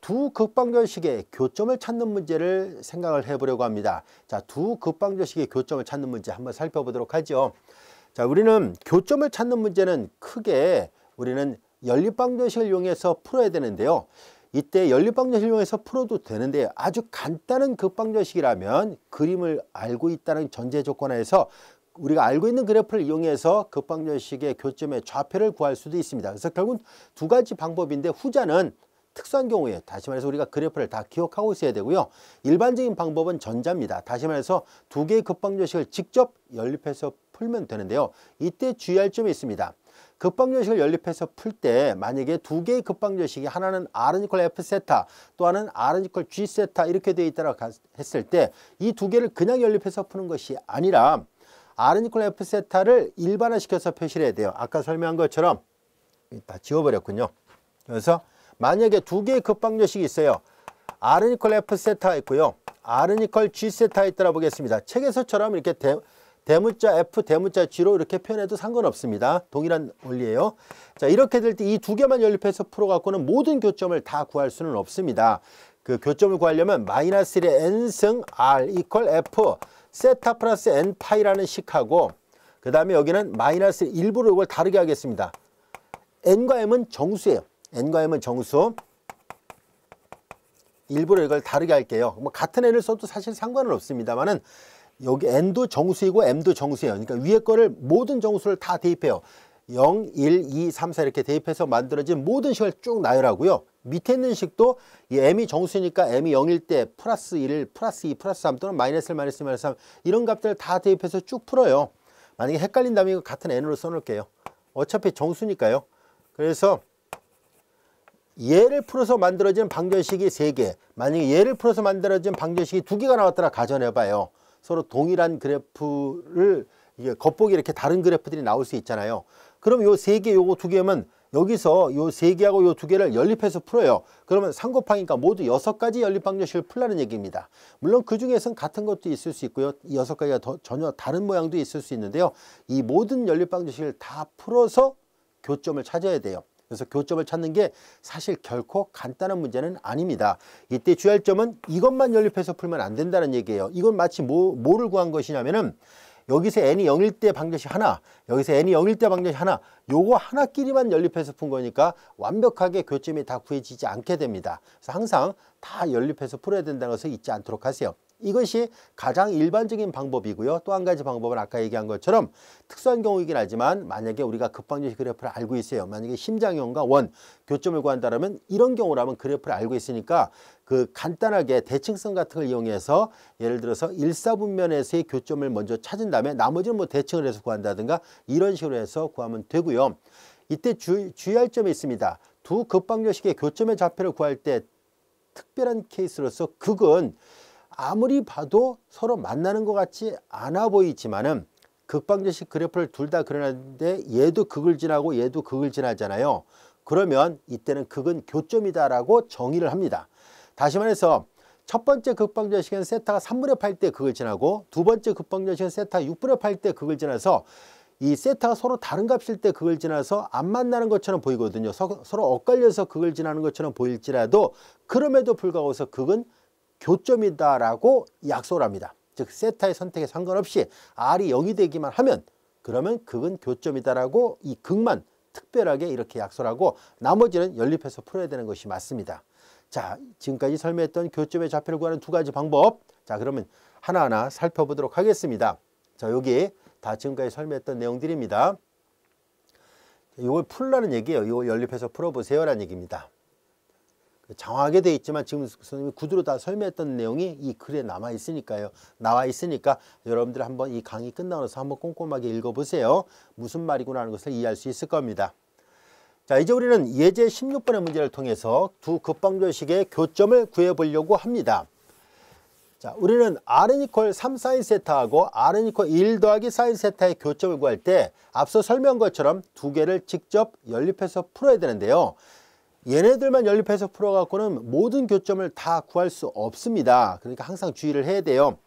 두 극방정식의 교점을 찾는 문제를 생각을 해보려고 합니다. 자, 두 극방정식의 교점을 찾는 문제 한번 살펴보도록 하죠. 자, 우리는 교점을 찾는 문제는 크게 우리는 연립방정식을 이용해서 풀어야 되는데요. 이때 연립방정식을 이용해서 풀어도 되는데 아주 간단한 극방정식이라면 그림을 알고 있다는 전제 조건 하에서 우리가 알고 있는 그래프를 이용해서 극방정식의 교점의 좌표를 구할 수도 있습니다. 그래서 결국 두 가지 방법인데 후자는 특수한 경우에 다시 말해서 우리가 그래프를 다 기억하고 있어야 되고요. 일반적인 방법은 전자입니다. 다시 말해서 두 개의 극방정식을 직접 연립해서 풀면 되는데요. 이때 주의할 점이 있습니다. 극방정식을 연립해서 풀 때 만약에 두 개의 극방정식이 하나는 R은 이퀄 F 세타 또 하나는 R은 이퀄 G 세타 이렇게 되어 있다고 했을 때 이 두 개를 그냥 연립해서 푸는 것이 아니라 R은 이퀄 F 세타를 일반화시켜서 표시를 해야 돼요. 아까 설명한 것처럼 다 지워버렸군요. 그래서 만약에 두 개의 극방정식이 있어요. R은 이퀄 F 세타가 있고요. R은 이퀄 G 세타가 있다고 보겠습니다. 책에서처럼 이렇게 대문자 F, 대문자 G로 이렇게 표현해도 상관없습니다. 동일한 원리예요. 자, 이렇게 될 때 이 두 개만 연립해서 풀어갖고는 모든 교점을 다 구할 수는 없습니다. 그 교점을 구하려면 마이너스 1의 n승 R 이퀄 F 세타 플러스 n 파이라는 식하고 그 다음에 여기는 마이너스 일부러 이걸 다르게 하겠습니다. n과 m은 정수예요. n과 m은 정수. 일부러 이걸 다르게 할게요. 뭐 같은 n을 써도 사실 상관은 없습니다만은 여기 n도 정수이고 m도 정수예요. 그러니까 위에 거를 모든 정수를 다 대입해요. 0, 1, 2, 3, 4 이렇게 대입해서 만들어진 모든 식을 쭉 나열하고요. 밑에 있는 식도 이 m이 정수니까 m이 0일 때 플러스 1, 플러스 2, 플러스 3 또는 마이너스 1, 마이너스 2, 마이너스 3 이런 값들을 다 대입해서 쭉 풀어요. 만약에 헷갈린다면 이거 같은 n으로 써놓을게요. 어차피 정수니까요. 그래서 얘를 풀어서 만들어진 방정식이 3개, 만약에 얘를 풀어서 만들어진 방정식이 2개가 나왔더라 가정해봐요. 서로 동일한 그래프를 이게 겉보기 이렇게 다른 그래프들이 나올 수 있잖아요. 그럼 요 3개 요거 2개면 여기서 요 3개하고 요 2개를 연립해서 풀어요. 그러면 3 곱하기니까 모두 6가지 연립 방정식을 풀라는 얘기입니다. 물론 그 중에서는 같은 것도 있을 수 있고요. 이 6가지가 전혀 다른 모양도 있을 수 있는데요. 이 모든 연립 방정식을 다 풀어서 교점을 찾아야 돼요. 그래서 교점을 찾는 게 사실 결코 간단한 문제는 아닙니다. 이때 주의할 점은 이것만 연립해서 풀면 안 된다는 얘기예요. 이건 마치 뭐를 구한 것이냐면은 여기서 n이 0일 때 방정식 하나, 여기서 n이 0일 때 방정식 하나, 요거 하나끼리만 연립해서 푼 거니까 완벽하게 교점이 다 구해지지 않게 됩니다. 그래서 항상 다 연립해서 풀어야 된다는 것을 잊지 않도록 하세요. 이것이 가장 일반적인 방법이고요. 또 한 가지 방법은 아까 얘기한 것처럼 특수한 경우이긴 하지만 만약에 우리가 극방정식 그래프를 알고 있어요. 만약에 심장이온과 원 교점을 구한다면 이런 경우라면 그래프를 알고 있으니까 그 간단하게 대칭성 같은 걸 이용해서 예를 들어서 일사분면에서의 교점을 먼저 찾은 다음에 나머지는 뭐 대칭을 해서 구한다든가 이런 식으로 해서 구하면 되고요. 이때 주의할 점이 있습니다. 두 극방정식의 교점의 좌표를 구할 때 특별한 케이스로서 극은 아무리 봐도 서로 만나는 것 같지 않아 보이지만은 극방정식 그래프를 둘 다 그려놨는데 얘도 극을 지나고 얘도 극을 지나잖아요. 그러면 이때는 극은 교점이다라고 정의를 합니다. 다시 말해서 첫 번째 극방정식은 세타가 3분의 8 때 극을 지나고 두 번째 극방정식은 세타가 6분의 8 때 극을 지나서 이 세타가 서로 다른 값일 때 극을 지나서 안 만나는 것처럼 보이거든요. 서로 엇갈려서 극을 지나는 것처럼 보일지라도 그럼에도 불구하고서 극은 교점이다라고 약속을 합니다. 즉 세타의 선택에 상관없이 R이 0이 되기만 하면 그러면 극은 교점이다라고 이 극만 특별하게 이렇게 약속을 하고 나머지는 연립해서 풀어야 되는 것이 맞습니다. 자, 지금까지 설명했던 교점의 좌표를 구하는 두 가지 방법. 자, 그러면 하나하나 살펴보도록 하겠습니다. 자, 여기 다 지금까지 설명했던 내용들입니다. 이걸 풀라는 얘기예요. 이걸 연립해서 풀어보세요라는 얘기입니다. 장황하게 되어 있지만 지금 선생님이 구두로 다 설명했던 내용이 이 글에 나와 있으니까 여러분들 한번 이 강의 끝나고 나서 한번 꼼꼼하게 읽어보세요. 무슨 말이구나 하는 것을 이해할 수 있을 겁니다. 자, 이제 우리는 예제 16번의 문제를 통해서 두 극방정식의 교점을 구해보려고 합니다. 자, 우리는 R은 이퀄 3 사인 세타하고 R은 이퀄 1 더하기 사인 세타의 교점을 구할 때 앞서 설명한 것처럼 두 개를 직접 연립해서 풀어야 되는데요. 얘네들만 연립해서 풀어갖고는 모든 교점을 다 구할 수 없습니다. 그러니까 항상 주의를 해야 돼요.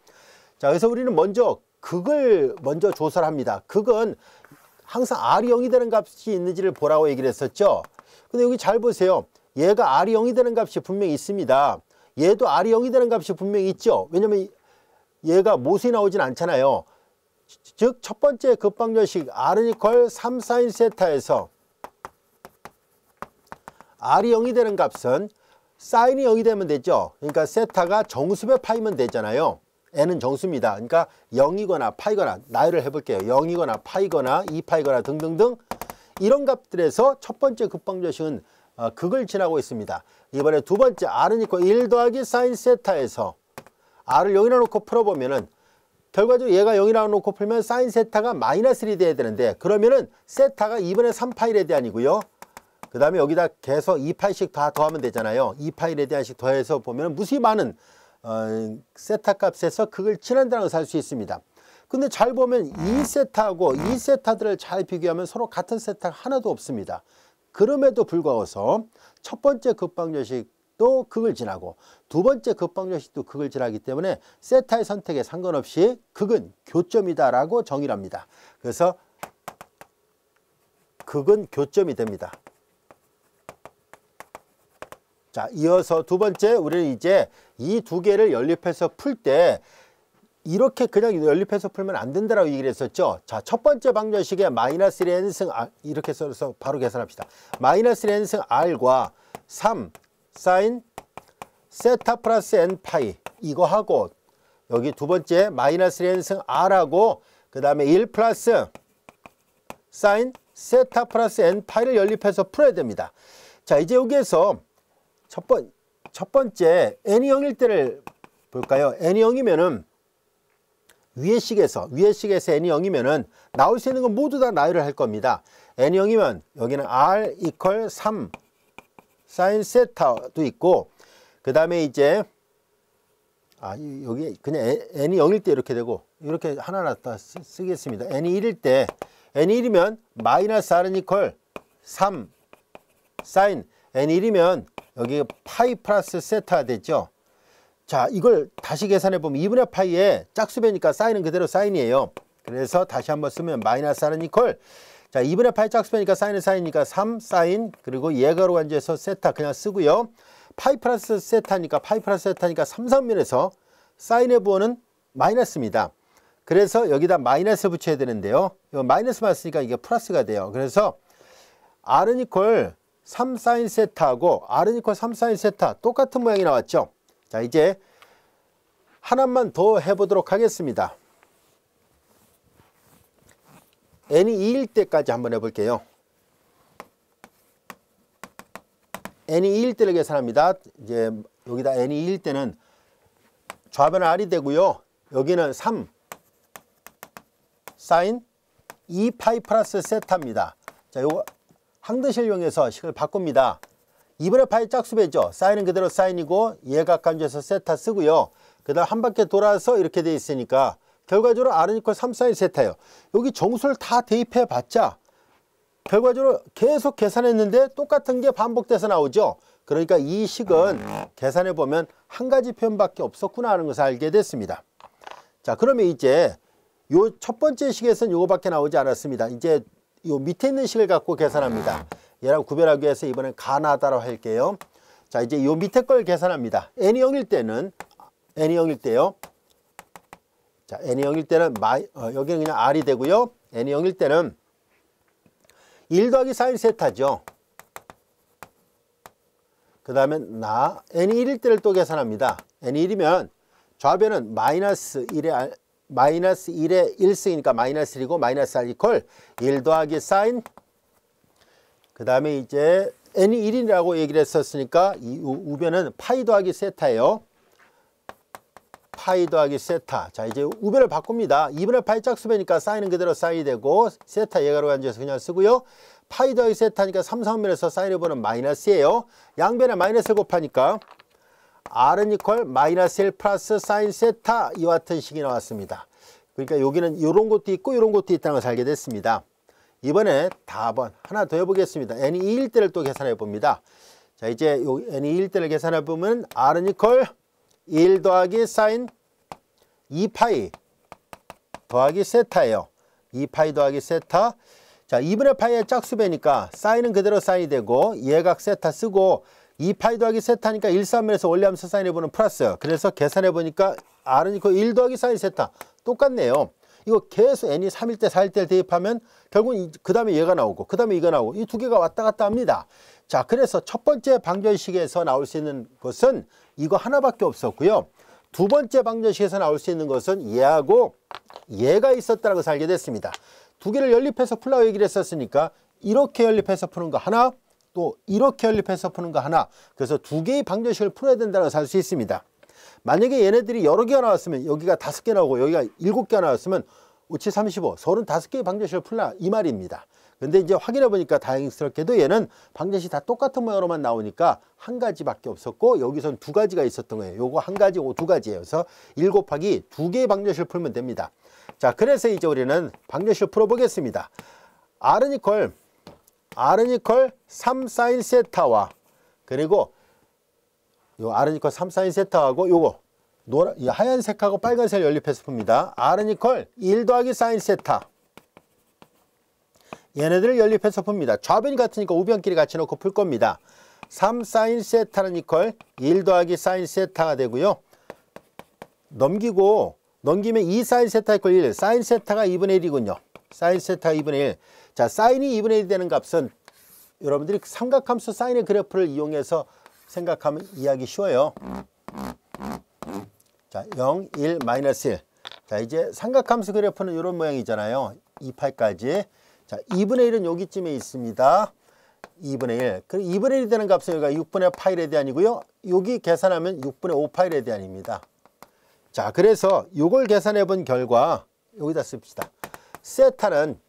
자, 그래서 우리는 먼저 극을 먼저 조사를 합니다. 극은 항상 R이 0이 되는 값이 있는지를 보라고 얘기를 했었죠. 근데 여기 잘 보세요. 얘가 R이 0이 되는 값이 분명히 있습니다. 얘도 R이 0이 되는 값이 분명히 있죠. 왜냐면 얘가 모순이 나오진 않잖아요. 즉 첫 번째 급방정식 R은 이퀄 3 사인 세타에서 R이 0이 되는 값은 사인이 0이 되면 되죠. 그러니까 세타가 정수배 파이면 되잖아요. n은 정수입니다. 그러니까 0이거나 파이거나 나열을 해볼게요. 0이거나 파이거나 2파이거나 등등등 이런 값들에서 첫 번째 급방정식은 극을 지나고 있습니다. 이번에 두 번째 R은 이퀄 1 더하기 사인 세타에서 R을 0이라 놓고 풀어보면은 결과적으로 얘가 0이라 놓고 풀면 사인 세타가 마이너스 1이 돼야 되는데 그러면은 세타가 2분의 3파이 레디안이고요. 그 다음에 여기다 계속 2파이씩 다 더하면 되잖아요. 2파이 레디안씩 더해서 보면 무수히 많은 세타 값에서 극을 지난다는 것을 알 수 있습니다. 근데 잘 보면 2세타하고 2세타들을 잘 비교하면 서로 같은 세타가 하나도 없습니다. 그럼에도 불구하고서 첫 번째 급방정식도 극을 지나고 두 번째 급방정식도 극을 지나기 때문에 세타의 선택에 상관없이 극은 교점이다 라고 정의를 합니다. 그래서 극은 교점이 됩니다. 자, 이어서 두 번째 우리는 이제 이 두 개를 연립해서 풀 때 이렇게 그냥 연립해서 풀면 안 된다라고 얘기를 했었죠. 자, 첫 번째 방정식에 마이너스 1의 n승 r 이렇게 써서 바로 계산합시다. 마이너스 1의 n승 r과 3 사인 세타 플러스 n 파이 이거 하고 여기 두 번째 마이너스 1의 n승 r하고 그 다음에 1 플러스 사인 세타 플러스 n 파이를 연립해서 풀어야 됩니다. 자, 이제 여기에서 첫 번째 n이 0일 때를 볼까요? n이 0이면은 위의 식에서 n이 0이면은 나올 수 있는 건 모두 다 나열을 할 겁니다. n이 0이면 여기는 r 이퀄 3 사인 세타도 있고 그 다음에 이제 여기 그냥 n이 0일 때 이렇게 되고 이렇게 하나하나 다 쓰겠습니다. n이 1일 때 n이 1이면 마이너스 r은 이퀄 3 사인 n이 1이면 여기 파이 플러스 세타 되죠. 자, 이걸 다시 계산해 보면 2분의 파이에 짝수배니까 사인은 그대로 사인이에요. 그래서 다시 한번 쓰면 마이너스 r은 이퀄 자 2분의 파이 짝수배니까 사인은 사인이니까 3 사인 그리고 예가로 간주해서 세타 그냥 쓰고요. 파이 플러스 세타니까 3, 3면에서 사인의 부호는 마이너스입니다. 그래서 여기다 마이너스 붙여야 되는데요. 이거 마이너스만 쓰니까 이게 플러스가 돼요. 그래서 r은 이퀄 3 사인 세타하고 r은 이퀄 3 사인 세타 똑같은 모양이 나왔죠. 자, 이제 하나만 더 해보도록 하겠습니다. n이 2일 때까지 한번 해볼게요. n이 2일 때를 계산합니다. 이제 여기다 n이 2일 때는 좌변은 r이 되고요. 여기는 3 사인 2파이 플러스 세타입니다. 자, 요거 항등식을 이용해서 식을 바꿉니다. 2분의 파이 짝수배죠. 사인은 그대로 사인이고 예각 간주해서 세타 쓰고요. 그 다음 한 바퀴 돌아서 이렇게 돼 있으니까 결과적으로 r은 이퀄 3 사인 세타예요. 여기 정수를 다 대입해 봤자 결과적으로 계속 계산했는데 똑같은 게 반복돼서 나오죠. 그러니까 이 식은 계산해 보면 한 가지 표현밖에 없었구나 하는 것을 알게 됐습니다. 자, 그러면 이제 요 첫 번째 식에서는 요거밖에 나오지 않았습니다. 이제 요 밑에 있는 식을 갖고 계산합니다. 얘랑 구별하기 위해서 이번엔 가나다로 할게요. 자, 이제 요 밑에 걸 계산합니다. n이 0일 때는 n이 0일 때요. 자, n이 0일 때는 여기는 그냥 r이 되고요. n이 0일 때는 1 더하기 사인 세타죠. 그 다음에 n이 1일 때를 또 계산합니다. n이 1이면 좌변은 마이너스 1의 1승이니까 마이너스 1이고 마이너스 r 이퀄 1 더하기 사인 그 다음에 이제 n이 1이라고 얘기를 했었으니까 이 우변은 파이 더하기 세타예요. 파이 더하기 세타. 자, 이제 우변을 바꿉니다. 2분의 파이 짝수배니까 사인은 그대로 사인이 되고 세타 예가로 간주해서 그냥 쓰고요. 파이 더하기 세타니까 3, 4면에서 사인의 부호는 마이너스예요. 양변에 마이너스 곱하니까 r은 이퀄 마이너스 1 플러스 사인 세타 이와 같은 식이 나왔습니다. 그러니까 여기는 이런 것도 있고 이런 것도 있다는 것을 알게 됐습니다. 이번에 답은 하나 더 해보겠습니다. n이 2일 때를 또 계산해 봅니다. 자, 이제 요 n이 2일 때를 계산해 보면 r은 이퀄 1 더하기 사인 2파이 더하기 세타예요. 2파이 더하기 세타. 자, 2분의 파이의 짝수배니까 사인은 그대로 사인이 되고 예각 세타 쓰고 2파이 더하기 세타니까 1, 3면에서 원리함수 사인해보는 플러스. 그래서 계산해보니까 R은 이거 1 더하기 사인 세타. 똑같네요. 이거 계속 n이 3일 때 4일 때 대입하면 결국은 그 다음에 얘가 나오고 그 다음에 이거 나오고 이 두 개가 왔다 갔다 합니다. 자, 그래서 첫 번째 방정식에서 나올 수 있는 것은 이거 하나밖에 없었고요. 두 번째 방정식에서 나올 수 있는 것은 얘하고 얘가 있었다는 것을 알게 됐습니다. 두 개를 연립해서 풀라고 얘기를 했었으니까 이렇게 연립해서 푸는 거 하나, 또 이렇게 연립해서 푸는 거 하나. 그래서 두 개의 방정식을 풀어야 된다는 것을 알 수 있습니다. 만약에 얘네들이 여러 개가 나왔으면 여기가 5개 나오고 여기가 7개가 나왔으면 5, 7, 35, 35개의 방정식을 풀라 이 말입니다. 근데 이제 확인해 보니까 다행스럽게도 얘는 방정식이 다 똑같은 모양으로만 나오니까 한 가지밖에 없었고 여기선 두 가지가 있었던 거예요. 요거 한 가지고 두 가지예요. 그래서 1 곱하기 두 개의 방정식을 풀면 됩니다. 자, 그래서 이제 우리는 방정식을 풀어보겠습니다. R은 이퀄 3 사인 세타와 그리고 요 R은 이퀄 3 사인 세타하고 요거 이 하얀색하고 빨간색을 연립해서 풉니다. R은 이퀄 1 더하기 사인 세타. 얘네들을 연립해서 풉니다. 좌변이 같으니까 우변끼리 같이 놓고 풀 겁니다. 3 사인 세타는 이퀄 1 더하기 사인 세타가 되고요. 넘기면 2 사인 세타 이퀄 1. 사인 세타가 2분의 1이군요. 사인 세타가 2분의 1. 자, 사인이 2분의 1이 되는 값은 여러분들이 삼각함수 사인의 그래프를 이용해서 생각하면 이해하기 쉬워요. 자, 0, 1, 마이너스 1. 자, 이제 삼각함수 그래프는 이런 모양이잖아요. 2파이까지. 자, 2분의 1은 여기쯤에 있습니다. 2분의 1. 그리고 2분의 1이 되는 값은 여기가 6분의 파이에 대한이고요. 여기 계산하면 6분의 5파이에 대한입니다. 자, 그래서 이걸 계산해 본 결과 여기다 씁시다. 세타는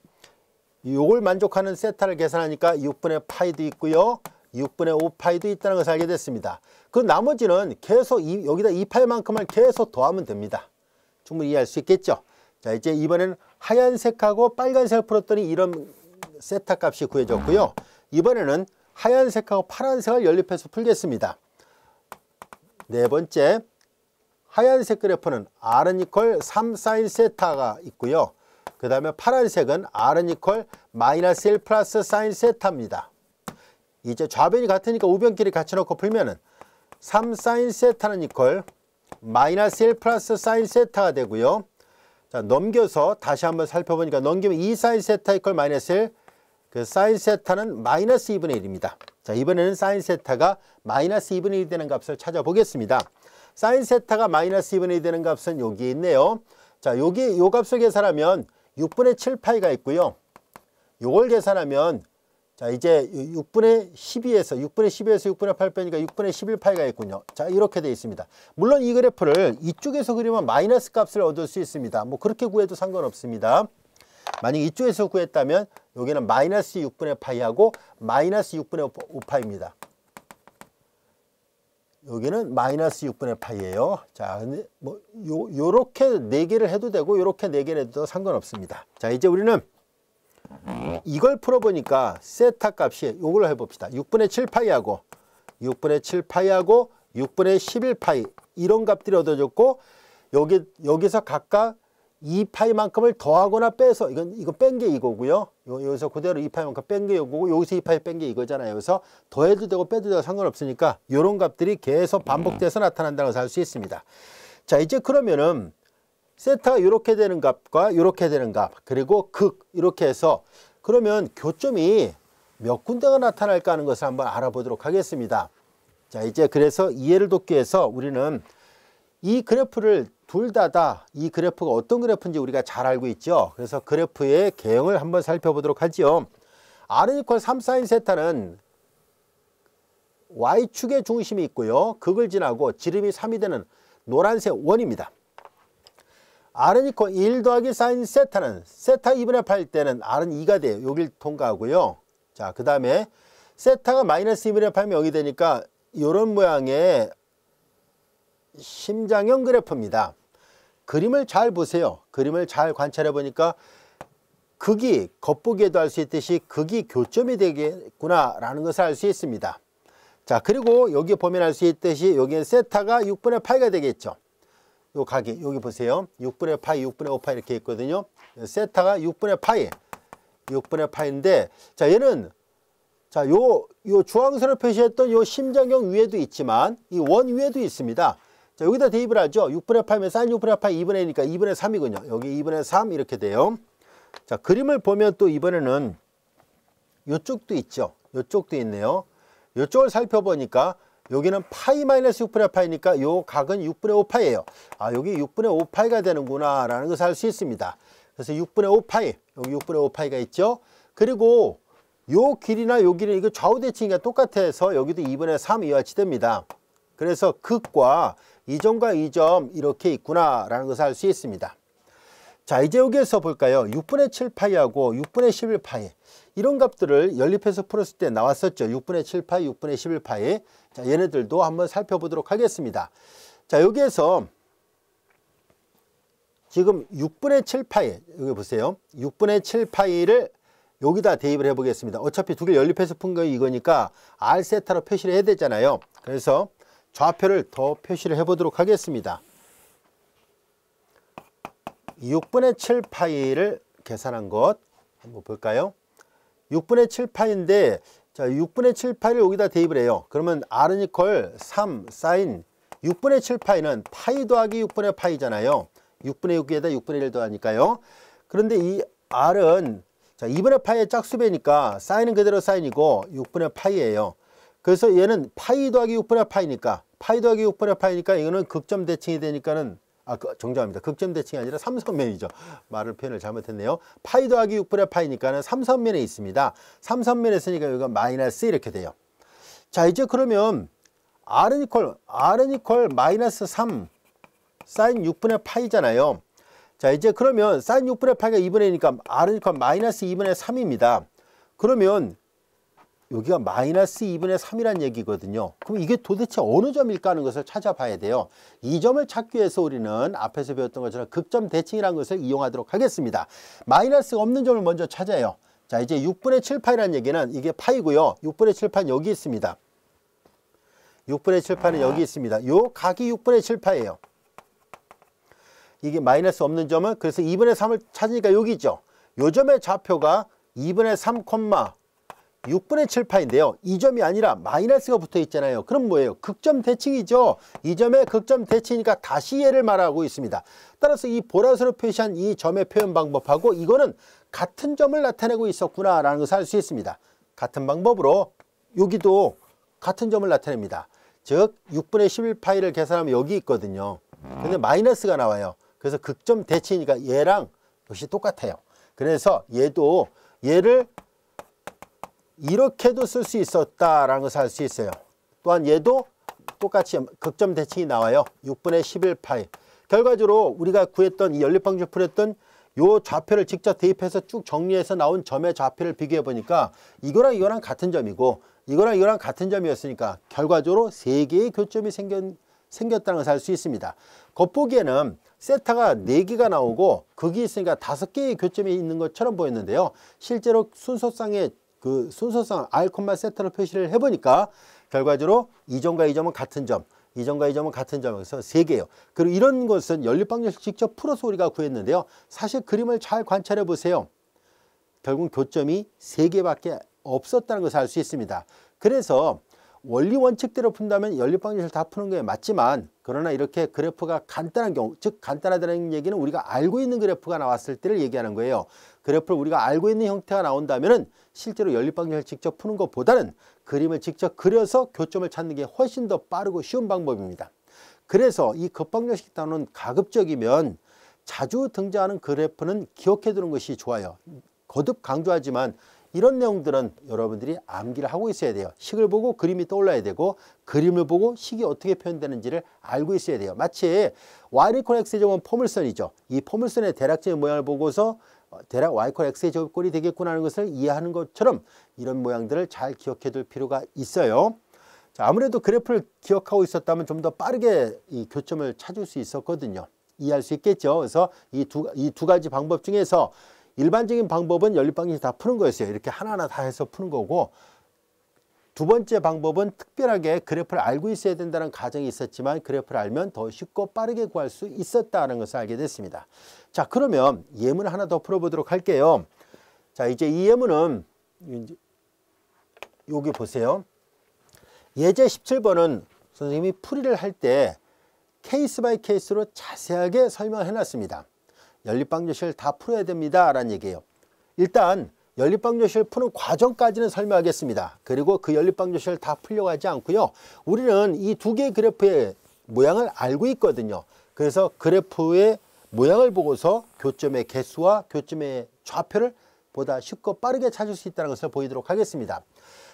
요걸 만족하는 세타를 계산하니까 6분의 파이도 있고요. 6분의 5파이도 있다는 것을 알게 됐습니다. 그 나머지는 계속 여기다 2파이만큼을 계속 더하면 됩니다. 충분히 이해할 수 있겠죠? 자, 이제 이번에는 하얀색하고 빨간색을 풀었더니 이런 세타 값이 구해졌고요. 이번에는 하얀색하고 파란색을 연립해서 풀겠습니다. 네 번째, 하얀색 그래프는 R은 이퀄 3 사인 세타가 있고요. 그 다음에 파란색은 R은 이퀄 마이너스 1 플러스 사인 세타입니다. 이제 좌변이 같으니까 우변끼리 같이 놓고 풀면은 3 사인 세타는 이퀄 마이너스 1 플러스 사인 세타가 되고요. 자, 넘겨서 다시 한번 살펴보니까 넘기면 2 사인 세타 이퀄 마이너스 1. 그 사인 세타는 마이너스 2분의 1입니다. 자, 이번에는 사인 세타가 마이너스 2분의 1이 되는 값을 찾아보겠습니다. 사인 세타가 마이너스 2분의 1이 되는 값은 여기에 있네요. 자, 여기 요 값을 계산하면 6분의 7파이가 있고요. 요걸 계산하면 자, 이제 6분의 12에서 6분의 8 빼니까 6분의 11파이가 있군요. 자, 이렇게 되어 있습니다. 물론 이 그래프를 이쪽에서 그리면 마이너스 값을 얻을 수 있습니다. 뭐 그렇게 구해도 상관없습니다. 만약 이쪽에서 구했다면 여기는 마이너스 6분의 파이하고 마이너스 6분의 5파입니다. 여기는 마이너스 6분의 파이예요. 자, 근데 뭐 요렇게 4개를 해도 되고 요렇게 4개를 해도 상관없습니다. 자, 이제 우리는 이걸 풀어보니까 세타 값이 요걸로 해봅시다. 6분의 7파이하고 6분의 11파이 이런 값들이 얻어졌고 여기서 각각 2파이만큼을 더하거나 빼서 이건 뺀 게 이거고요. 여기서 그대로 2파이만큼 뺀 게 이거고 여기서 2파이 뺀 게 이거잖아요. 그래서 더해도 되고 빼도 되고 상관없으니까 이런 값들이 계속 반복돼서 나타난다는 것을 알 수 있습니다. 자, 이제 그러면은 세타가 이렇게 되는 값과 이렇게 되는 값 그리고 극 이렇게 해서 그러면 교점이 몇 군데가 나타날까 하는 것을 한번 알아보도록 하겠습니다. 자, 이제 그래서 이해를 돕기 위해서 우리는 이 그래프를 둘 다 이 그래프가 어떤 그래프인지 우리가 잘 알고 있죠. 그래서 그래프의 개형을 한번 살펴보도록 하죠. R은 이퀄 3 사인 세타는 Y축의 중심이 있고요. 극을 지나고 지름이 3이 되는 노란색 원입니다. R은 이퀄 1 더하기 사인 세타는 세타 2분의 8일 때는 R은 2가 돼요. 여길 통과하고요. 자, 그 다음에 세타가 마이너스 2분의 8이면 0이 되니까 이런 모양의 심장형 그래프입니다. 그림을 잘 보세요. 그림을 잘 관찰해 보니까 극이 겉보기에도 알 수 있듯이 극이 교점이 되겠구나 라는 것을 알 수 있습니다. 자, 그리고 여기 보면 알 수 있듯이 여기는 세타가 6분의 파이가 되겠죠. 요 각이 여기 보세요. 6분의 파이, 6분의 5파이 이렇게 있거든요. 세타가 6분의 파이인데 자, 얘는 자, 요 주황색으로 표시했던 요 심정형 위에도 있지만 이 원 위에도 있습니다. 자, 여기다 대입을 하죠. 6분의 8면 사인 6분의 8 2분의 1이니까 2분의 3이군요. 여기 2분의 3 이렇게 돼요. 자, 그림을 보면 또 이번에는 요쪽도 있죠. 요쪽도 있네요. 요쪽을 살펴보니까 여기는 파이 마이너스 6분의 파이니까 요 각은 6분의 5파이예요. 아, 여기 6분의 5파이가 되는구나 라는 것을 알 수 있습니다. 그래서 6분의 5파이, 여기 6분의 5파이가 있죠. 그리고 요 길이나 요 길이 이거 좌우 대칭이가 똑같아서 여기도 2분의 3 이와 같이 됩니다. 그래서 극과 이 점과 이 점 이렇게 있구나 라는 것을 알 수 있습니다. 자, 이제 여기에서 볼까요? 6분의 7파이하고 6분의 11파이 이런 값들을 연립해서 풀었을 때 나왔었죠. 6분의 7파이, 6분의 11파이. 자, 얘네들도 한번 살펴보도록 하겠습니다. 자, 여기에서 지금 6분의 7파이, 여기 보세요. 6분의 7파이를 여기다 대입을 해보겠습니다. 어차피 두 개를 연립해서 푼 거 이거니까 R세타로 표시를 해야 되잖아요. 그래서 좌표를 더 표시를 해보도록 하겠습니다. 6분의 7파이를 계산한 것 한번 볼까요? 6분의 7파이인데 자, 6분의 7파이를 여기다 대입을 해요. 그러면 R은 이퀄 3 사인 6분의 7파이는 파이 더하기 6분의 파이잖아요. 6분의 6에다 6분의 1 더하니까요. 그런데 이 R은 자, 2분의 파이의 짝수배니까 사인은 그대로 사인이고 6분의 파이예요. 그래서 얘는 파이 더하기 6분의 파이니까 파이 더하기 6분의 파이니까 이거는 극점 대칭이 되니까는 정정합니다. 극점 대칭이 아니라 삼선면이죠. 표현을 잘못했네요. 파이 더하기 6분의 파이니까는 삼선면에 있습니다. 삼선면에 있으니까 여기가 마이너스 이렇게 돼요. 자, 이제 그러면 R은 이퀄 마이너스 3 사인 6분의 파이잖아요. 자, 이제 그러면 사인 6분의 파이가 2분의 1이니까 R은 이퀄 마이너스 2분의 3입니다. 그러면 여기가 마이너스 2분의 3이란 얘기거든요. 그럼 이게 도대체 어느 점일까 하는 것을 찾아봐야 돼요. 이 점을 찾기 위해서 우리는 앞에서 배웠던 것처럼 극점 대칭이라는 것을 이용하도록 하겠습니다. 마이너스가 없는 점을 먼저 찾아요. 자, 이제 6분의 7파이라는 얘기는 이게 파이고요. 6분의 7파이는 여기 있습니다. 6분의 7파이는 여기 있습니다. 요 각이 6분의 7파이예요. 이게 마이너스 없는 점은 그래서 2분의 3을 찾으니까 여기 있죠. 요 점의 좌표가 2분의 3, 6분의 7파인데요. 이 점이 아니라 마이너스가 붙어 있잖아요. 그럼 뭐예요? 극점 대칭이죠. 이 점의 극점 대칭이니까 다시 얘를 말하고 있습니다. 따라서 이 보라색으로 표시한 이 점의 표현 방법하고 이거는 같은 점을 나타내고 있었구나 라는 것을 알 수 있습니다. 같은 방법으로 여기도 같은 점을 나타냅니다. 즉 6분의 11파이를 계산하면 여기 있거든요. 근데 마이너스가 나와요. 그래서 극점 대칭이니까 얘랑 역시 똑같아요. 그래서 얘를 이렇게도 쓸 수 있었다라는 것을 알 수 있어요. 또한 얘도 똑같이 극점 대칭이 나와요. 6분의 11파이. 결과적으로 우리가 구했던 이 연립방정식 풀었던 요 좌표를 직접 대입해서 쭉 정리해서 나온 점의 좌표를 비교해 보니까 이거랑 이거랑 같은 점이고 이거랑 이거랑 같은 점이었으니까 결과적으로 3개의 교점이 생겼다는 것을 알 수 있습니다. 겉보기에는 세타가 4개가 나오고 극이 있으니까 5개의 교점이 있는 것처럼 보였는데요. 실제로 순서상 R, 세타로 표시를 해보니까 결과적으로 이 점과 이 점은 같은 점, 이 점과 이 점은 같은 점에서 3개예요. 그리고 이런 것은 연립방정식 직접 풀어서 우리가 구했는데요. 사실 그림을 잘 관찰해 보세요. 결국 교점이 3개밖에 없었다는 것을 알 수 있습니다. 그래서 원리 원칙대로 푼다면 연립방정식을 다 푸는 게 맞지만 그러나 이렇게 그래프가 간단한 경우, 즉 간단하다는 얘기는 우리가 알고 있는 그래프가 나왔을 때를 얘기하는 거예요. 그래프를 우리가 알고 있는 형태가 나온다면 실제로 연립방정식을 직접 푸는 것보다는 그림을 직접 그려서 교점을 찾는 게 훨씬 더 빠르고 쉬운 방법입니다. 그래서 이 겉방정식 단어는 가급적이면 자주 등장하는 그래프는 기억해 두는 것이 좋아요. 거듭 강조하지만 이런 내용들은 여러분들이 암기를 하고 있어야 돼요. 식을 보고 그림이 떠올라야 되고 그림을 보고 식이 어떻게 표현되는지를 알고 있어야 돼요. 마치 y = x의 제곱은 포물선이죠. 이 포물선의 대략적인 모양을 보고서 대략 y = x의 제곱꼴이 되겠구나 하는 것을 이해하는 것처럼 이런 모양들을 잘 기억해 둘 필요가 있어요. 자, 아무래도 그래프를 기억하고 있었다면 좀 더 빠르게 이 교점을 찾을 수 있었거든요. 이해할 수 있겠죠. 그래서 이 두 가지 방법 중에서 일반적인 방법은 연립방정식 다 푸는 거였어요. 이렇게 하나하나 다 해서 푸는 거고 두 번째 방법은 특별하게 그래프를 알고 있어야 된다는 가정이 있었지만 그래프를 알면 더 쉽고 빠르게 구할 수 있었다는 것을 알게 됐습니다. 자, 그러면 예문 하나 더 풀어보도록 할게요. 자, 이제 이 예문은 여기 보세요. 예제 17번은 선생님이 풀이를 할 때 케이스 바이 케이스로 자세하게 설명을 해놨습니다. 연립방정식을 다 풀어야 됩니다 라는 얘기예요. 일단 연립방정식을 푸는 과정까지는 설명하겠습니다. 그리고 그 연립방정식을 다 풀려고 하지 않고요. 우리는 이 두 개의 그래프의 모양을 알고 있거든요. 그래서 그래프의 모양을 보고서 교점의 개수와 교점의 좌표를 보다 쉽고 빠르게 찾을 수 있다는 것을 보이도록 하겠습니다.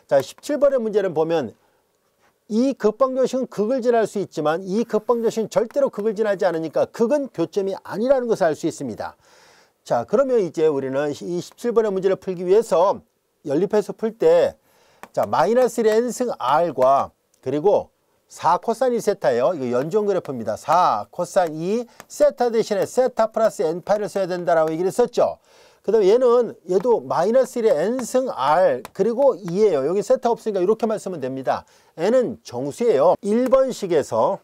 자, 17번의 문제는 보면 이 극방정식은 극을 지날 수 있지만 이 극방정식은 절대로 극을 지나지 않으니까 극은 교점이 아니라는 것을 알 수 있습니다. 자, 그러면 이제 우리는 이 17번의 문제를 풀기 위해서 연립해서 풀 때 자, 마이너스 1의 n승 r과 그리고 4 코사인 2 세타예요. 이거 연전 그래프입니다. 4 코사인 2 세타 대신에 세타 플러스 n파이를 써야 된다라고 얘기를 했었죠. 그 다음에 얘도 마이너스 1의 n승 r 그리고 2예요. 여기 세타 없으니까 이렇게만 쓰면 됩니다. n은 정수예요. 1번식에서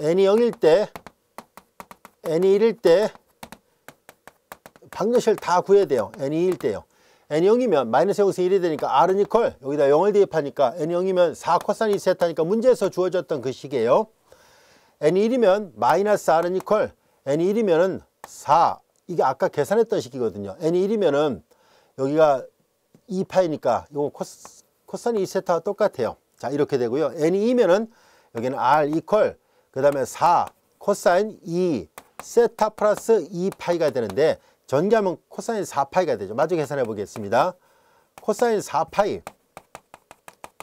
n이 0일 때 n이 1일 때 방정식을 다 구해야 돼요. n이 2일 때요. n이 0이면 마이너스 0에서 1이 되니까 r은 이퀄 여기다 0을 대입하니까 n이 0이면 4 코사인 2 세타니까 문제에서 주어졌던 그 식이에요. n이 1이면 마이너스 r은 이퀄 n이 1이면은 4 이게 아까 계산했던 식이거든요. n이 1이면은 여기가 2파이니까 요거 코사인 2 세타와 똑같아요. 자, 이렇게 되고요. n이 2면은 여기는 r 이퀄 그 다음에 4 코사인 2 세타 플러스 2파이가 되는데 전개하면 코사인 4파이가 되죠. 마저 계산해 보겠습니다. 코사인 4파이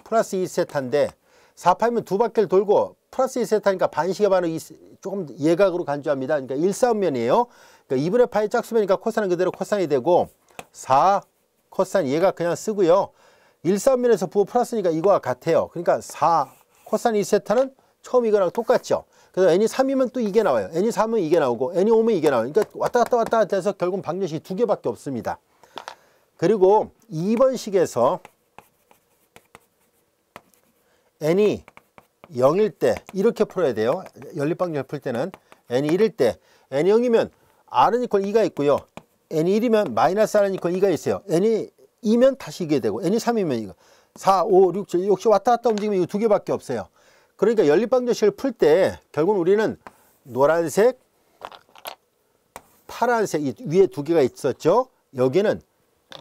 플러스 2세타인데 4파이면 두 바퀴를 돌고 플러스 2세타니까 반식의 반을 조금 예각으로 간주합니다. 그러니까 1사분면이에요. 그러니까 2분의 파이 짝수면이니까 코사인은 그대로 코사인이 되고 4 코사인 예각 그냥 쓰고요. 1사분면에서 부호 플러스니까 이거와 같아요. 그러니까 4 코사인 2세타는 처음 이거랑 똑같죠. 그래서 n이 3이면 또 이게 나와요. n이 3은 이게 나오고 n이 5면 이게 나와요. 그러니까 왔다 갔다 해서 결국 방정식이 두 개밖에 없습니다. 그리고 2번식에서 n이 0일 때 이렇게 풀어야 돼요. 연립방정식을 풀 때는 n이 1일 때 n이 0이면 r은 이퀄 2가 있고요. n이 1이면 마이너스 r은 이퀄 2가 있어요. n이 2면 다시 이게 되고 n이 3이면 이거 4, 5, 6, 7 역시 왔다 갔다 움직이면 이거 두 개밖에 없어요. 그러니까 연립방정식을 풀 때 결국은 우리는 노란색, 파란색 이 위에 두 개가 있었죠. 여기는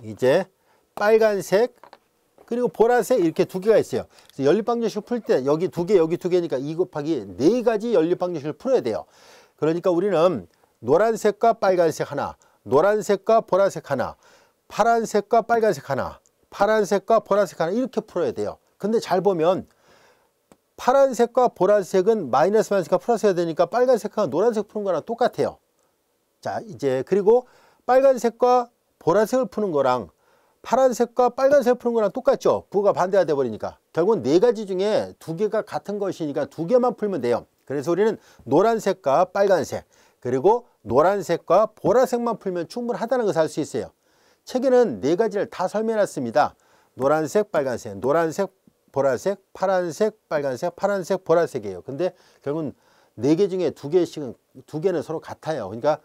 이제 빨간색 그리고 보라색 이렇게 두 개가 있어요. 그래서 연립방정식을 풀 때 여기 두 개, 여기 두 개니까 2 곱하기 4가지 연립방정식을 풀어야 돼요. 그러니까 우리는 노란색과 빨간색 하나, 노란색과 보라색 하나, 파란색과 빨간색 하나, 파란색과 보라색 하나 이렇게 풀어야 돼요. 근데 잘 보면 파란색과 보라색은 마이너스가 플러스가 되니까 빨간색과 노란색 푸는 거랑 똑같아요. 자, 이제 그리고 빨간색과 보라색을 푸는 거랑 파란색과 빨간색을 푸는 거랑 똑같죠. 부호가 반대가 돼버리니까 결국은 4가지 중에 2개가 같은 것이니까 2개만 풀면 돼요. 그래서 우리는 노란색과 빨간색 그리고 노란색과 보라색만 풀면 충분하다는 것을 알 수 있어요. 책에는 4가지를 다 설명해놨습니다. 노란색, 빨간색, 노란색, 보라색, 파란색, 빨간색, 파란색, 보라색이에요. 근데 결국은 4개 중에 2개씩은 2개는 서로 같아요. 그러니까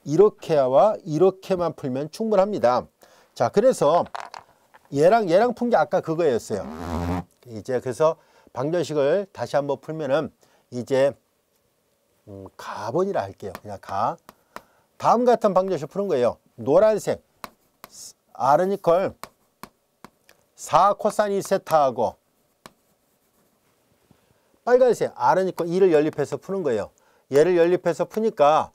이렇게와 이렇게만 풀면 충분합니다. 자, 그래서 얘랑 푼 게 아까 그거였어요. 이제 그래서 방정식을 다시 한번 풀면은 이제 가번이라 할게요. 그냥 가. 다음 같은 방정식 푸는 거예요. 노란색 r은 이퀄 4 코사인 2세타하고 빨간색 r은 이퀄 2를 연립해서 푸는 거예요. 얘를 연립해서 푸니까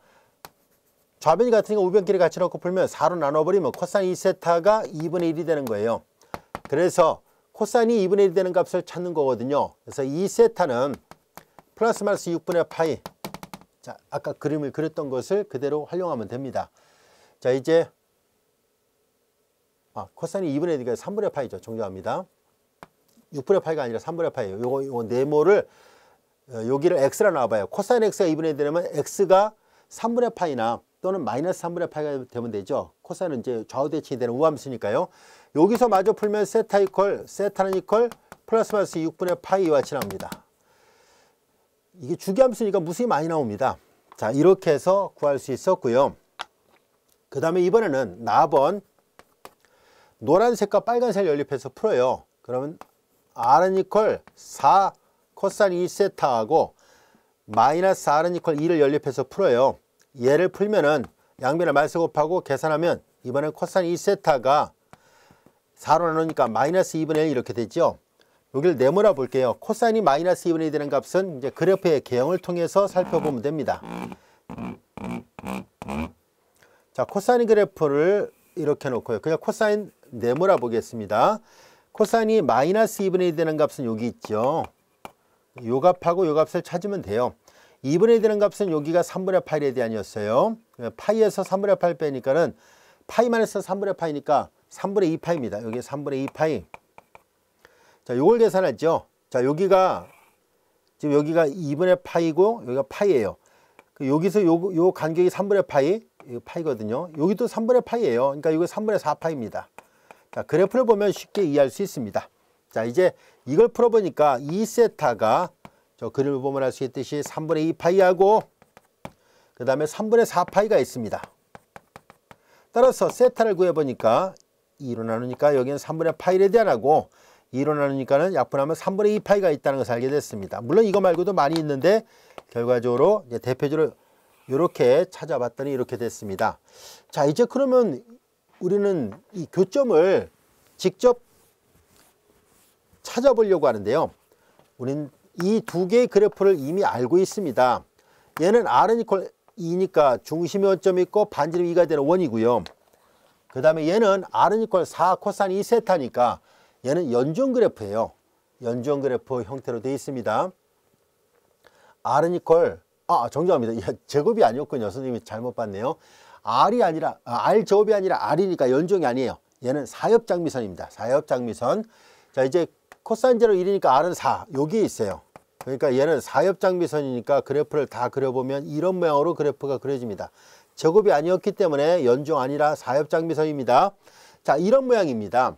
좌변이 같으니까 우변끼리 같이 넣고 풀면 4로 나눠버리면 코사인 2세타가 2분의 1이 되는 거예요. 그래서 코사인이 2분의 1이 되는 값을 찾는 거거든요. 그래서 2세타는 플러스 마이너스 6분의 파이. 자, 아까 그림을 그렸던 것을 그대로 활용하면 됩니다. 자, 이제 코사인이 2분의 1이니까 3분의 파이죠. 정리합니다. 6분의 파이가 아니라 3분의 파이예요. 요거 네모를 여기를 x라 놔봐요. 코사인 x가 2분의 1 되면 x가 3분의 파이나 또는 마이너스 3분의 파이가 되면 되죠. 코사인은 이제 좌우 대칭이 되는 우함수니까요. 여기서 마저 풀면 세타는 이퀄 플러스 마이너스 6분의 파이와 같이 나옵니다. 이게 주기함수니까 무수히 많이 나옵니다. 자, 이렇게 해서 구할 수 있었고요. 그 다음에 이번에는 나번 노란색과 빨간색을 연립해서 풀어요. 그러면 R은 이퀄 4 코사인 2세타하고 마이너스 R은 이퀄 2를 연립해서 풀어요. 얘를 풀면은 양변을 말세 곱하고 계산하면 이번엔 코사인 2세타가 4로 나누니까 마이너스 2분의 1 이렇게 되죠. 여기를 네모라 볼게요. 코사인이 마이너스 2분의 1 되는 값은 이제 그래프의 개형을 통해서 살펴보면 됩니다. 자, 코사인 그래프를 이렇게 놓고요. 그냥 코사인 네모라 보겠습니다. 코사인이 마이너스 2분의 1 되는 값은 여기 있죠. 요 값하고 요 값을 찾으면 돼요. 2분의 1 되는 값은 여기가 3분의 8에 대한이었어요. 파이에서 3분의 8 빼니까는 파이 마이너스 3분의 파이니까 3분의 2파입니다. 여기 3분의 2파이. 자, 요걸 계산했죠. 자, 여기가 지금 여기가 2분의 파이고 여기가 파이예요. 여기서 요 간격이 3분의 파이, 이거 파이거든요. 여기도 3분의 파이예요. 그러니까 이거 3분의 4파입니다. 자, 그래프를 보면 쉽게 이해할 수 있습니다. 자, 이제 이걸 풀어보니까 2세타가 저 그림을 보면 알 수 있듯이 3분의 2파이하고 그 다음에 3분의 4파이가 있습니다. 따라서 세타를 구해보니까 2로 나누니까 여기는 3분의 파이에 대한하고 2로 나누니까는 약분하면 3분의 2파이가 있다는 것을 알게 됐습니다. 물론 이거 말고도 많이 있는데 결과적으로 이제 대표적으로 이렇게 찾아봤더니 이렇게 됐습니다. 자, 이제 그러면 우리는 이 교점을 직접 찾아보려고 하는데요. 우린 이 두 개의 그래프를 이미 알고 있습니다. 얘는 R은 이퀄 2니까 중심의 원점이 있고 반지름 2가 되는 원이고요. 그 다음에 얘는 R은 이퀄 4 코사인 2세타니까 얘는 연중 그래프예요. 연중 그래프 형태로 되어 있습니다. R은 이퀄 정정합니다. 제곱이 아니었군요. 선생님이 잘못 봤네요. R이 아니라 R 제곱이 아니라 R이니까 연중이 아니에요. 얘는 사엽장미선입니다. 사엽장미선. 자, 이제 코사인 제로 1이니까 R은 4 여기에 있어요. 그러니까 얘는 사엽장미선이니까 그래프를 다 그려보면 이런 모양으로 그래프가 그려집니다. 제곱이 아니었기 때문에 연중 아니라 사엽장미선입니다. 자, 이런 모양입니다.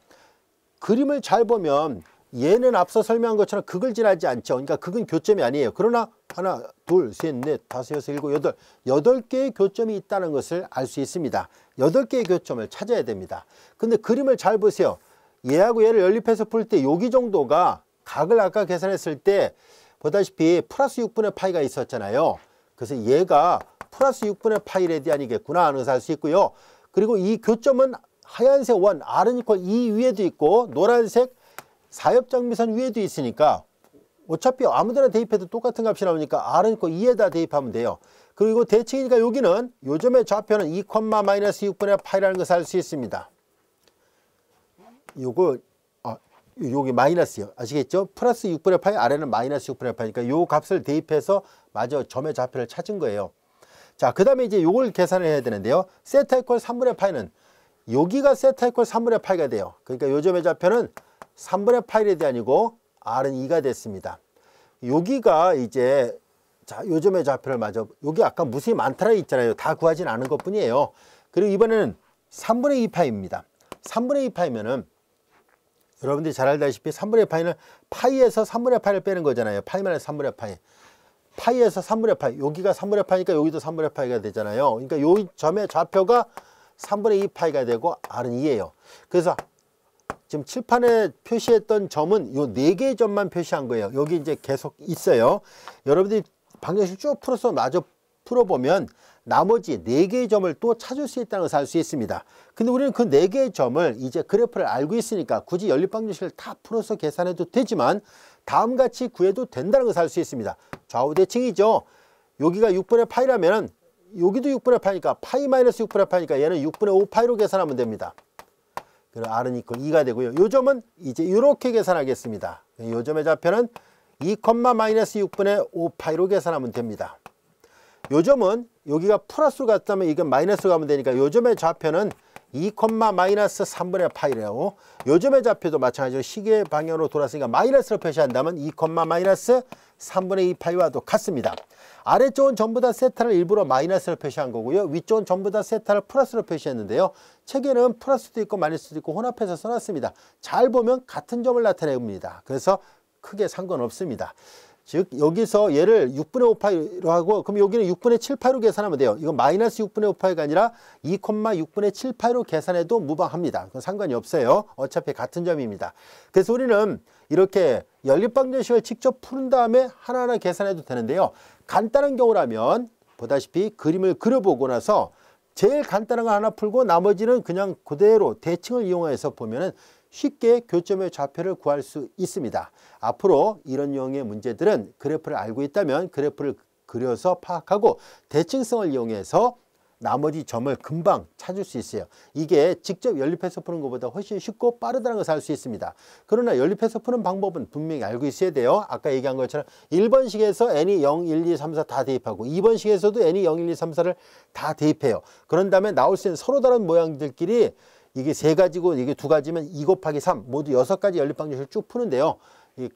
그림을 잘 보면 얘는 앞서 설명한 것처럼 극을 지나지 않죠. 그러니까 극은 교점이 아니에요. 그러나 하나, 둘, 셋, 넷, 다섯, 여섯, 일곱, 여덟 8개의 교점이 있다는 것을 알 수 있습니다. 8개의 교점을 찾아야 됩니다. 근데 그림을 잘 보세요. 얘하고 얘를 연립해서 풀 때 여기 정도가 각을 아까 계산했을 때 보다시피 플러스 6분의 파이가 있었잖아요. 그래서 얘가 플러스 6분의 파이에 대한이겠구나 하는 것을 알 수 있고요. 그리고 이 교점은 하얀색 원 R은 이퀄 2 위에도 있고 노란색 사엽장미선 위에도 있으니까 어차피 아무데나 대입해도 똑같은 값이 나오니까 R은 이퀄 2에다 대입하면 돼요. 그리고 대칭이니까 여기는 요점의 좌표는 2, 마이너스 6분의 파이라는 것을 알 수 있습니다. 요거 여기 마이너스요. 아시겠죠? 플러스 6분의 파이, 아래는 마이너스 6분의 파이니까 요 값을 대입해서 마저 점의 좌표를 찾은 거예요. 자, 그 다음에 이제 요걸 계산을 해야 되는데요. 세타 이퀄 3분의 파이는 여기가 세타 이퀄 3분의 파이가 돼요. 그러니까 요 점의 좌표는 3분의 파이에 대한이고 R은 2가 됐습니다. 여기가 이제 자, 요 점의 좌표를 마저 여기 아까 무수히 많더라 있잖아요. 다 구하진 않은 것 뿐이에요. 그리고 이번에는 3분의 2파입니다. 3분의 2파이면은 여러분들이 잘 알다시피 3분의 파이는 파이에서 3분의 파이를 빼는 거잖아요. 파이 마이너스 3분의 파이. 파이에서 3분의 파이. 여기가 3분의 파이니까 여기도 3분의 파이가 되잖아요. 그러니까 요 점의 좌표가 3분의 2파이가 되고 R은 2예요. 그래서 지금 칠판에 표시했던 점은 요 4개의 점만 표시한 거예요. 여기 이제 계속 있어요. 여러분들이 방정식 쭉 풀어서 마저 풀어보면 나머지 4개의 점을 또 찾을 수 있다는 것을 알 수 있습니다. 근데 우리는 그 4개의 점을 이제 그래프를 알고 있으니까 굳이 연립방정식을 다 풀어서 계산해도 되지만 다음같이 구해도 된다는 것을 알 수 있습니다. 좌우 대칭이죠. 여기가 6분의 파이라면 여기도 6분의 파이니까 파이 마이너스 6분의 파이니까 얘는 6분의 5파이로 계산하면 됩니다. 그리고 R은 이퀄 2가 되고요. 요 점은 이제 이렇게 계산하겠습니다. 요 점의 좌표는 2, 마이너스 6분의 5파이로 계산하면 됩니다. 요 점은 여기가 플러스로 갔다면 이게 마이너스로 가면 되니까 요 점의 좌표는 2, 마이너스 3분의 파이래요. 요 점의 좌표도 마찬가지로 시계 방향으로 돌았으니까 마이너스로 표시한다면 2, 마이너스 3분의 2파이와도 같습니다. 아래쪽은 전부 다 세타를 일부러 마이너스로 표시한 거고요. 위쪽은 전부 다 세타를 플러스로 표시했는데요. 책에는 플러스도 있고 마이너스도 있고 혼합해서 써놨습니다. 잘 보면 같은 점을 나타냅니다. 그래서 크게 상관없습니다. 즉 여기서 얘를 6분의 5파이로 하고 그럼 여기는 6분의 7파이로 계산하면 돼요. 이건 마이너스 6분의 5파이가 아니라 2,6분의 7파이로 계산해도 무방합니다. 그건 상관이 없어요. 어차피 같은 점입니다. 그래서 우리는 이렇게 연립방정식을 직접 푸는 다음에 하나하나 계산해도 되는데요. 간단한 경우라면 보다시피 그림을 그려보고 나서 제일 간단한 거 하나 풀고 나머지는 그냥 그대로 대칭을 이용해서 보면은 쉽게 교점의 좌표를 구할 수 있습니다. 앞으로 이런 유형의 문제들은 그래프를 알고 있다면 그래프를 그려서 파악하고 대칭성을 이용해서 나머지 점을 금방 찾을 수 있어요. 이게 직접 연립해서 푸는 것보다 훨씬 쉽고 빠르다는 것을 알 수 있습니다. 그러나 연립해서 푸는 방법은 분명히 알고 있어야 돼요. 아까 얘기한 것처럼 1번식에서 n이 0, 1, 2, 3, 4 다 대입하고 2번식에서도 n이 0, 1, 2, 3, 4를 다 대입해요. 그런 다음에 나올 수 있는 서로 다른 모양들끼리 이게 세 가지고 이게 두 가지면 2 곱하기 3 모두 6가지 연립방정식을 쭉 푸는데요.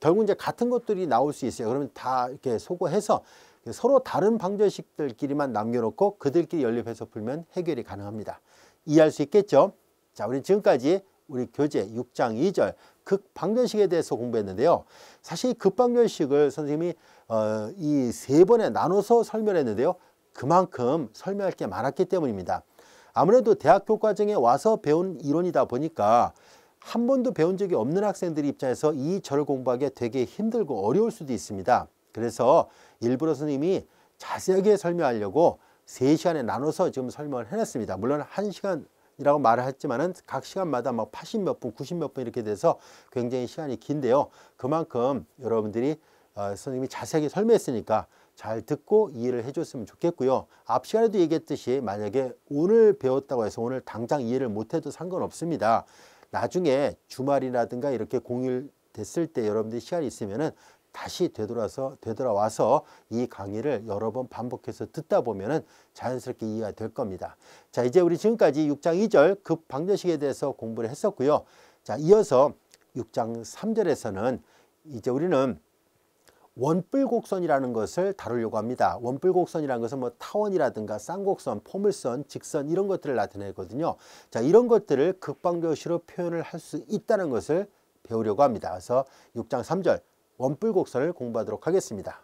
결국 이제 같은 것들이 나올 수 있어요. 그러면 다 이렇게 소거해서 서로 다른 방정식들끼리만 남겨놓고 그들끼리 연립해서 풀면 해결이 가능합니다. 이해할 수 있겠죠? 자, 우리 지금까지 우리 교재 6장 2절 극방정식에 대해서 공부했는데요. 사실 극방정식을 선생님이 이 세 번에 나눠서 설명했는데요. 그만큼 설명할 게 많았기 때문입니다. 아무래도 대학교 과정에 와서 배운 이론이다 보니까 한 번도 배운 적이 없는 학생들 입장에서 이 절을 공부하기 되게 힘들고 어려울 수도 있습니다. 그래서 일부러 선생님이 자세하게 설명하려고 3시간에 나눠서 지금 설명을 해놨습니다. 물론 1시간이라고 말을 했지만은 각 시간마다 막 80 몇 분, 90 몇 분 이렇게 돼서 굉장히 시간이 긴데요. 그만큼 여러분들이 선생님이 자세하게 설명했으니까 잘 듣고 이해를 해줬으면 좋겠고요. 앞 시간에도 얘기했듯이 만약에 오늘 배웠다고 해서 오늘 당장 이해를 못해도 상관없습니다. 나중에 주말이라든가 이렇게 공휴일 됐을 때 여러분들이 시간이 있으면은 다시 되돌아와서 이 강의를 여러 번 반복해서 듣다 보면은 자연스럽게 이해가 될 겁니다. 자, 이제 우리 지금까지 6장 2절 극방정식에 대해서 공부를 했었고요. 자, 이어서 6장 3절에서는 이제 우리는 원뿔곡선이라는 것을 다루려고 합니다. 원뿔곡선이라는 것은 뭐 타원이라든가 쌍곡선, 포물선, 직선 이런 것들을 나타내거든요. 자, 이런 것들을 극방정식으로 표현을 할 수 있다는 것을 배우려고 합니다. 그래서 6장 3절 원뿔곡선을 공부하도록 하겠습니다.